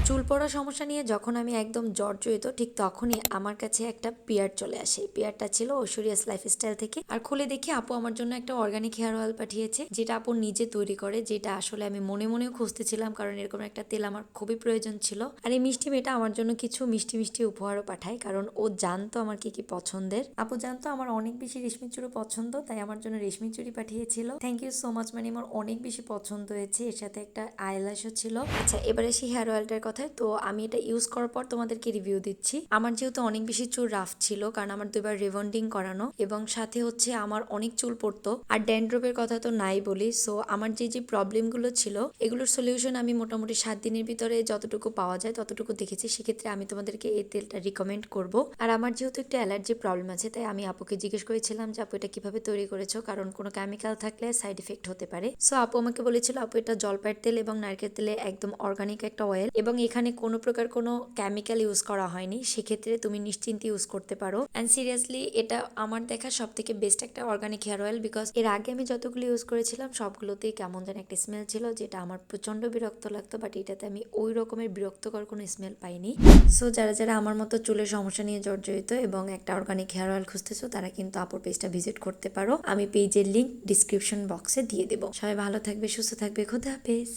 চুল পড়া সমস্যা নিয়ে যখন আমি একদম জর্জরিত ঠিক তখনই আমার কাছে একটা পিয়ার চলে আসে। পিয়ারটা ছিল ঐশ্বরিয়াস লাইফস্টাইল থেকে। আর খুলে দেখি আপু আমার জন্য একটা অর্গানিক হেয়ার অয়েল পাঠিয়েছে, যেটা আপু নিজে তৈরি করে, যেটা আসলে আমি মনে মনেও খুঁজতেছিলাম, কারণ এরকম একটা তেল আমার খুবই প্রয়োজন ছিল। আর এই মিষ্টি মেয়েটা আমার জন্য কিছু মিষ্টি মিষ্টি উপহারও পাঠায়, কারণ ও জানতো আমার কি কি পছন্দের। আপু জানতো আমার অনেক বেশি রেশমি চুড়ি পছন্দ, তাই আমার জন্য রেশমি চুড়ি পাঠিয়েছিল। থ্যাংক ইউ সো মাচ, মানে আমার অনেক বেশি পছন্দ হয়েছে। এর সাথে একটা আইল্যাশও ছিল। আচ্ছা, এবারে সেই হেয়ার অয়েলটার কথায়। তো আমি এটা ইউজ করার পর তোমাদেরকে রিভিউ দিচ্ছি। আমার যেহেতু অনেক বেশি চুল রাফ ছিল, কারণ আমার 2বার রিবন্ডিং করানো, এবং সাথে হচ্ছে আমার অনেক চুল পড়তো, আর ড্যান্ড্রফের কথা তো নাই বলি। সো আমার যে প্রবলেমগুলো ছিল এগুলোর সলিউশন আমি মোটামুটি 7 দিনের ভিতরে যতটুকু পাওয়া যায় ততটুকু দেখেছি। সেক্ষেত্রে আমি তোমাদেরকে এই তেলটা রিকমেন্ড করব। আর আমার যেহেতু একটা অ্যালার্জি প্রবলেম আছে, তাই আমি আপুকে জিজ্ঞেস করেছিলাম যে আপু এটা কিভাবে তৈরি করেছো, কারণ কোনো কেমিক্যাল থাকলে সাইড এফেক্ট হতে পারে। সো আপু আমাকে বলেছিল আপু এটা জলপাইয়ের তেল এবং নারকেল তেলে একদম অর্গানিক একটা অয়েল, এবং এখানে কোনো প্রকার কোনো কেমিক্যাল ইউজ করা হয়নি, সেক্ষেত্রে তুমি নিশ্চিন্তে ইউজ করতে পারো। অ্যান্ড সিরিয়াসলি এটা আমার দেখা সব থেকে বেস্ট একটা অর্গানিক হেয়ার অয়েল, বিকজ এর আগে আমি যতগুলো ইউজ করেছিলাম সবগুলোতেই কেমন যেন একটা স্মেল ছিল, যেটা আমার প্রচন্ড বিরক্ত লাগতো, বাট এটাতে আমি ওই রকমের বিরক্তকর কোনো স্মেল পাইনি। সো যারা যারা আমার মতো চুলের সমস্যা নিয়ে জর্জরিত এবং একটা অর্গানিক হেয়ার অয়েল খুঁজতেছো, তারা কিন্তু আপুর পেজটা ভিজিট করতে পারো। আমি পেজের লিঙ্ক ডিসক্রিপশন বক্সে দিয়ে দেবো। সবাই ভালো থাকবে, সুস্থ থাকবে, খোদা হাফেজ।